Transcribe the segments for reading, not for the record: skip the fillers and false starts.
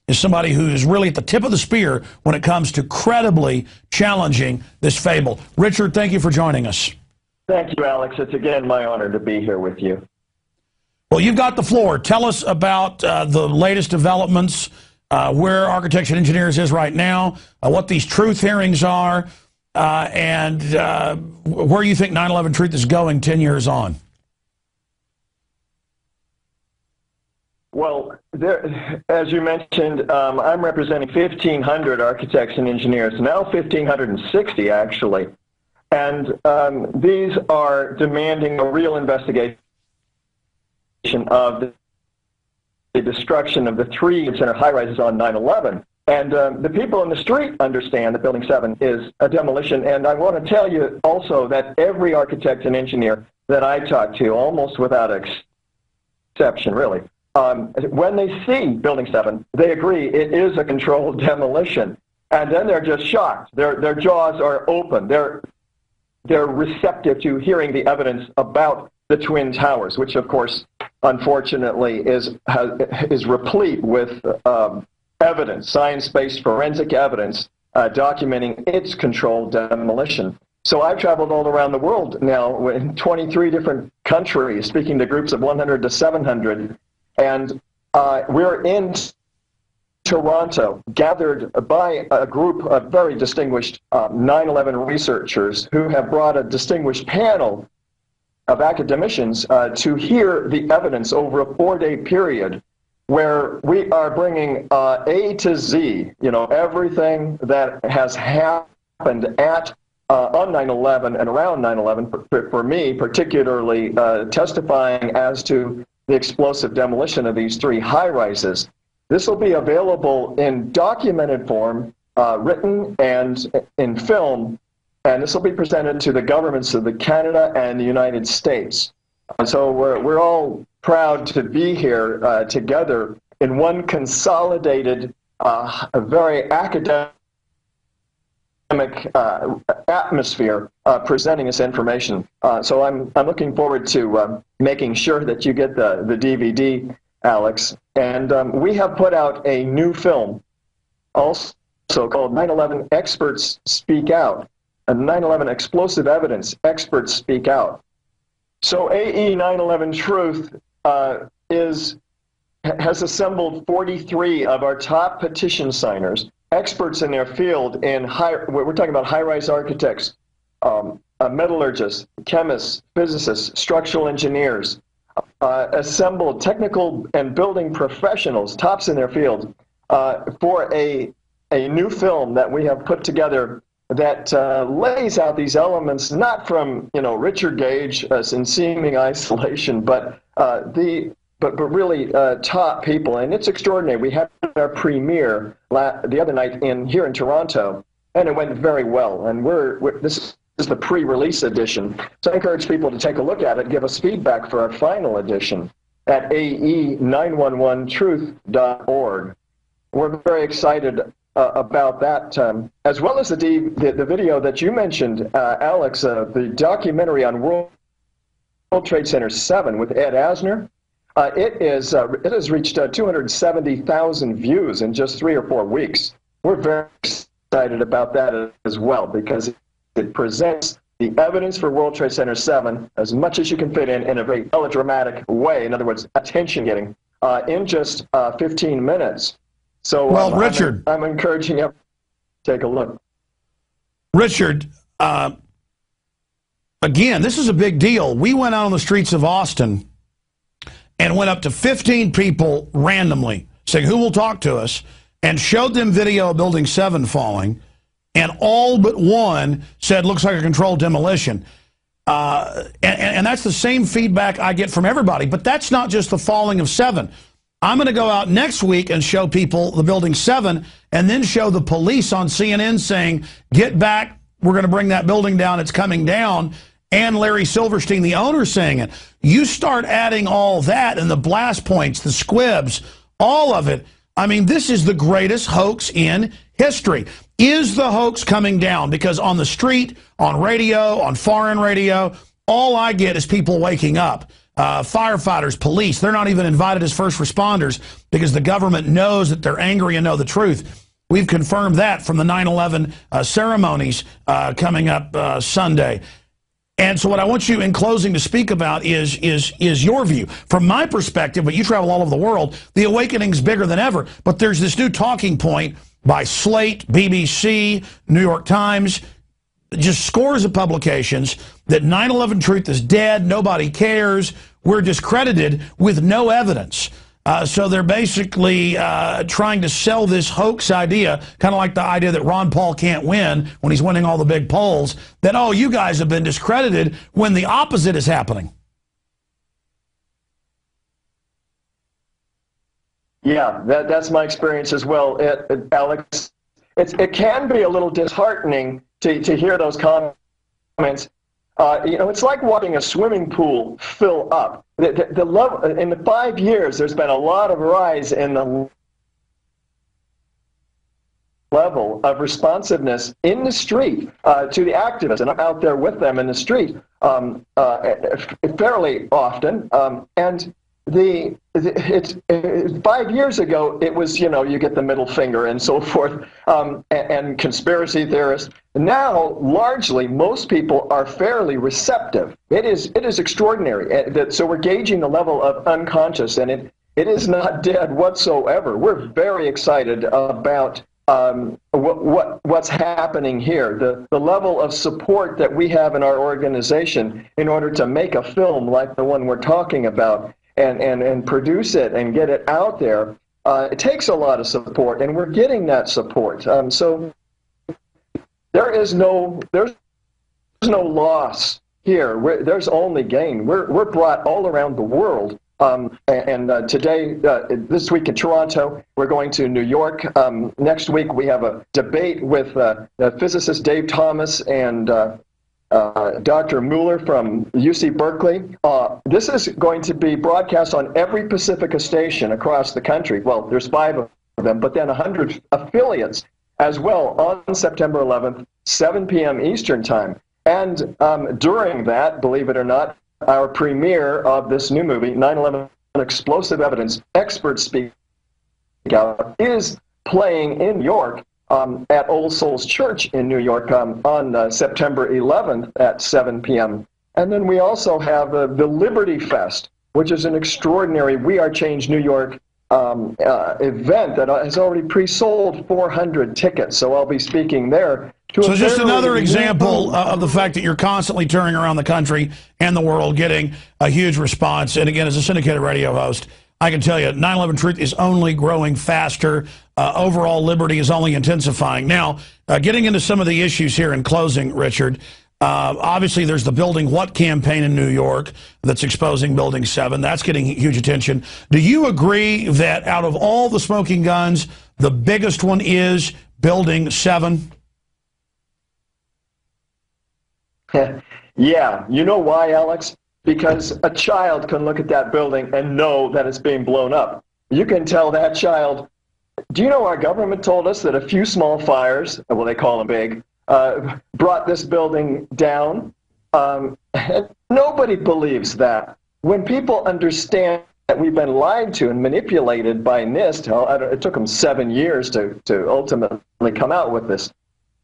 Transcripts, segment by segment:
is somebody who is really at the tip of the spear when it comes to credibly challenging this fable. Richard, thank you for joining us. Thank you, Alex. It's again my honor to be here with you. Well, you've got the floor. Tell us about the latest developments, where Architects and Engineers is right now, what these truth hearings are, and where you think 9/11 Truth is going 10 years on. Well, as you mentioned, I'm representing 1,500 architects and engineers, now 1,560 actually, and these are demanding a real investigation of the destruction of the 3 center high-rises on 9/11. And the people in the street understand that Building 7 is a demolition, and I want to tell you also that every architect and engineer that I talk to, almost without exception really, when they see Building 7, they agree it is a controlled demolition. And then they're just shocked. Their jaws are open. They're receptive to hearing the evidence about the Twin Towers, which of course, unfortunately, is replete with evidence, science-based forensic evidence, documenting its controlled demolition. So I've traveled all around the world now in 23 different countries, speaking to groups of 100 to 700. And we're in Toronto, gathered by a group of very distinguished 9/11 researchers who have brought a distinguished panel of academicians to hear the evidence over a 4-day period where we are bringing A to Z, everything that has happened on 9/11 and around 9/11, for me particularly testifying as to the explosive demolition of these 3 high-rises. This will be available in documented form, written and in film, and this will be presented to the governments of Canada and the United States. And so we're all proud to be here together in one consolidated, a very academic atmosphere presenting this information. So I'm looking forward to making sure that you get the DVD, Alex. And we have put out a new film also called 9/11 Experts Speak Out, and 9/11 Explosive Evidence Experts Speak Out. So AE 9/11 Truth has assembled 43 of our top petition signers, experts in their field we're talking about high-rise architects, metallurgists, chemists, physicists, structural engineers, assembled technical and building professionals, tops in their field, for a new film that we have put together that lays out these elements, not from Richard Gage in seeming isolation, but really top people, and it's extraordinary. We had our premiere the other night here in Toronto, and it went very well. And this is the pre-release edition, so I encourage people to take a look at it, give us feedback for our final edition at ae911truth.org. We're very excited about that, as well as the video that you mentioned, Alex, the documentary on World Trade Center 7 with Ed Asner. It has reached 270,000 views in just 3 or 4 weeks. We're very excited about that as well, because it presents the evidence for World Trade Center 7 as much as you can fit in a very melodramatic way. In other words, attention-getting in just 15 minutes. So, well, Richard, I'm encouraging you to take a look. Richard, again, this is a big deal. We went out on the streets of Austin and went up to 15 people randomly, saying, who will talk to us, and showed them video of Building 7 falling, and all but one said, looks like a controlled demolition. And that's the same feedback I get from everybody. But that's not just the falling of 7. I'm going to go out next week and show people the Building 7, and then show the police on CNN saying, get back, we're going to bring that building down, it's coming down. And Larry Silverstein, the owner, saying it. You start adding all that, and the blast points, the squibs, all of it. I mean, this is the greatest hoax in history. Is the hoax coming down? Because on the street, on radio, on foreign radio, all I get is people waking up. firefighters, police. They're not even invited as first responders because the government knows that they're angry and know the truth. We've confirmed that from the 9/11 ceremonies coming up Sunday. And so what I want you in closing to speak about is your view. From my perspective, but you travel all over the world, the awakening's bigger than ever. But there's this new talking point by Slate, BBC, New York Times, just scores of publications that 9/11 truth is dead, nobody cares, we're discredited with no evidence. So they're basically trying to sell this hoax idea, kind of like the idea that Ron Paul can't win when he's winning all the big polls, that, oh, you guys have been discredited when the opposite is happening. Yeah, that's my experience as well, Alex. It can be a little disheartening to hear those comments. It's like watching a swimming pool fill up. The level, in the 5 years, there's been a lot of rise in the level of responsiveness in the street to the activists, and I'm out there with them in the street fairly often. And 5 years ago, it was, you get the middle finger and so forth, and conspiracy theorists. Now, largely, most people are fairly receptive. It is extraordinary. So we're gauging the level of unconscious, and it is not dead whatsoever. We're very excited about what's happening here. The level of support that we have in our organization in order to make a film like the one we're talking about, and produce it and get it out there, it takes a lot of support, and we're getting that support. So there's no loss here. There's only gain. We're brought all around the world. Today, this week in Toronto, we're going to New York. Next week, we have a debate with physicist Dave Thomas and Dr. Mueller from UC Berkeley. This is going to be broadcast on every Pacifica station across the country. Well, there's 5 of them, but then 100 affiliates as well on September 11th, 7 p.m. Eastern Time. And during that, believe it or not, our premiere of this new movie, 9/11 Explosive Evidence, Expert Speak Out, is playing in New York at Old Souls Church in New York on September 11th at 7 p.m. And then we also have the Liberty Fest, which is an extraordinary We Are Change New York event that has already pre-sold 400 tickets. So I'll be speaking there. So just another example of the fact that you're constantly touring around the country and the world getting a huge response. And again, as a syndicated radio host, I can tell you 9/11 Truth is only growing faster. Overall liberty is only intensifying. Now, getting into some of the issues here in closing, Richard, obviously there's the Building What campaign in New York that's exposing Building 7. That's getting huge attention. Do you agree that out of all the smoking guns, the biggest one is Building 7? Yeah. You know why, Alex? Because a child can look at that building and know that it's being blown up. You can tell that child, do you know our government told us that a few small fires, well, they call them big, brought this building down? And nobody believes that. When people understand that we've been lied to and manipulated by NIST, it took them 7 years to ultimately come out with this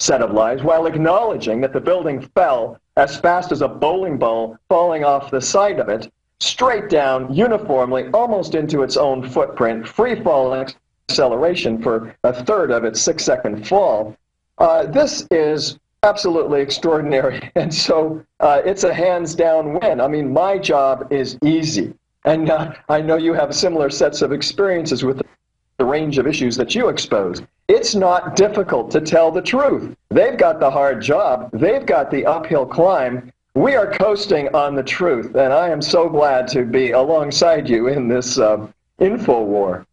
set of lies, while acknowledging that the building fell as fast as a bowling ball falling off the side of it, straight down, uniformly, almost into its own footprint, free-falling acceleration for a third of its 6-second fall. This is absolutely extraordinary, and so it's a hands-down win. I mean, my job is easy, and I know you have similar sets of experiences with the range of issues that you expose. It's not difficult to tell the truth. They've got the hard job. They've got the uphill climb. We are coasting on the truth, and I am so glad to be alongside you in this info war.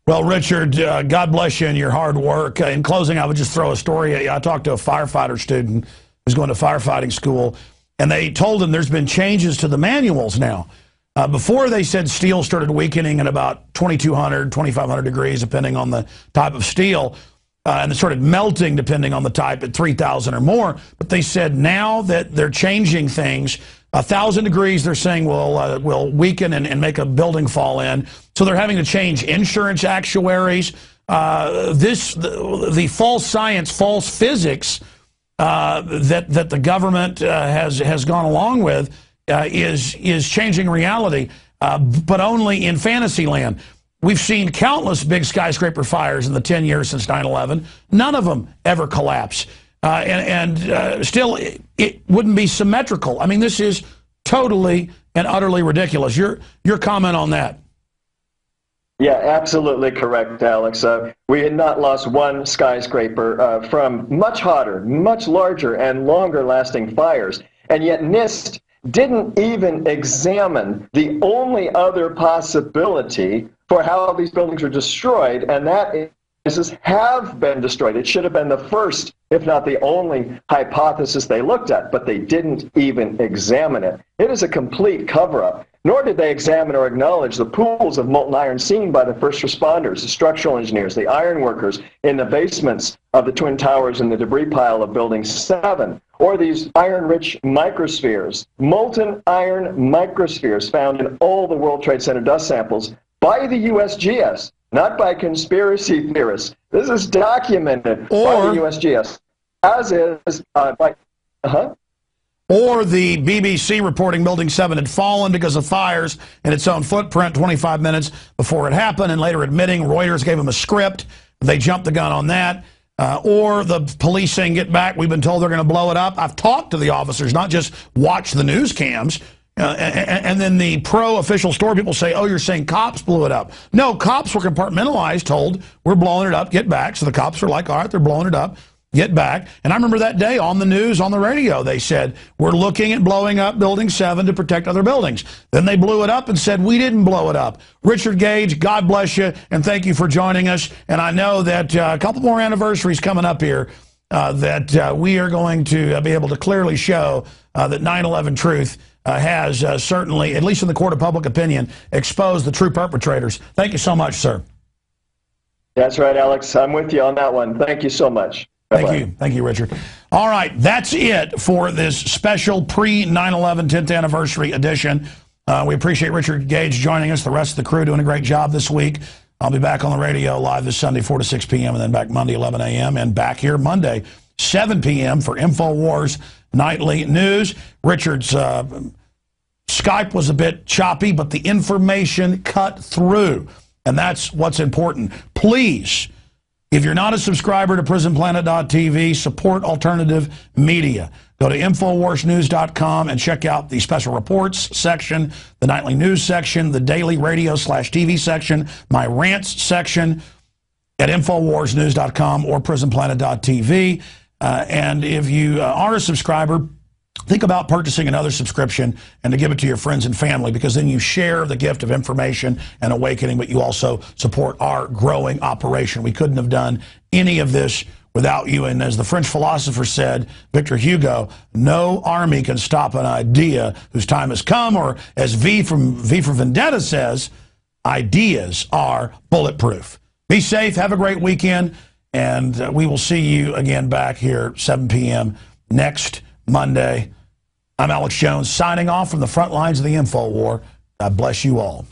Well, Richard, God bless you and your hard work. In closing, I would just throw a story at you. I talked to a firefighter student who's going to firefighting school, and they told him there's been changes to the manuals now. Before, they said steel started weakening at about 2,200, 2,500 degrees, depending on the type of steel, and it started melting depending on the type at 3,000 or more. But they said now that they're changing things, 1,000 degrees, they're saying, will weaken and make a building fall in. So they're having to change insurance actuaries. The false science, false physics that the government has gone along with is changing reality, but only in fantasy land. We've seen countless big skyscraper fires in the 10 years since 9/11. None of them ever collapse. Still, it wouldn't be symmetrical. I mean, this is totally and utterly ridiculous. Your comment on that? Yeah, absolutely correct, Alex. We had not lost one skyscraper from much hotter, much larger, and longer-lasting fires. And yet NIST didn't even examine the only other possibility for how these buildings were destroyed, and that is have been destroyed. It should have been the first, if not the only, hypothesis they looked at, but they didn't even examine it. It is a complete cover-up. Nor did they examine or acknowledge the pools of molten iron seen by the first responders, the structural engineers, the iron workers in the basements of the Twin Towers and the debris pile of Building 7, or these iron-rich microspheres, molten iron microspheres found in all the World Trade Center dust samples by the USGS, not by conspiracy theorists. This is documented by the USGS, as is by... Or the BBC reporting Building 7 had fallen because of fires in its own footprint 25 minutes before it happened, and later admitting Reuters gave them a script. They jumped the gun on that. Or the police saying, get back, we've been told they're going to blow it up. I've talked to the officers, not just watch the news cams. And then the pro-official story people say, oh, you're saying cops blew it up. No, cops were compartmentalized, told, we're blowing it up, get back. So the cops are like, all right, they're blowing it up. Get back. And I remember that day on the news, on the radio, they said, we're looking at blowing up Building 7 to protect other buildings. Then they blew it up and said, we didn't blow it up. Richard Gage, God bless you, and thank you for joining us. And I know that a couple more anniversaries coming up here that we are going to be able to clearly show that 9/11 truth has certainly, at least in the court of public opinion, exposed the true perpetrators. Thank you so much, sir. That's right, Alex. I'm with you on that one. Thank you so much. Thank you. Thank you, Richard. All right, that's it for this special pre-9/11 10th anniversary edition. We appreciate Richard Gage joining us, the rest of the crew doing a great job this week. I'll be back on the radio live this Sunday, 4 to 6 p.m., and then back Monday, 11 a.m., and back here Monday, 7 p.m. for InfoWars Nightly News. Richard's Skype was a bit choppy, but the information cut through, and that's what's important. Please, if you're not a subscriber to PrisonPlanet.tv, support alternative media. Go to InfoWarsNews.com and check out the special reports section, the nightly news section, the daily radio/TV section, my rants section at InfoWarsNews.com or PrisonPlanet.tv. And if you are a subscriber, think about purchasing another subscription and to give it to your friends and family, because then you share the gift of information and awakening, but you also support our growing operation. We couldn't have done any of this without you. And as the French philosopher said, Victor Hugo, no army can stop an idea whose time has come, or as V for Vendetta says, ideas are bulletproof. Be safe. Have a great weekend. And we will see you again back here 7 p.m. next Monday. I'm Alex Jones signing off from the front lines of the InfoWar. God bless you all.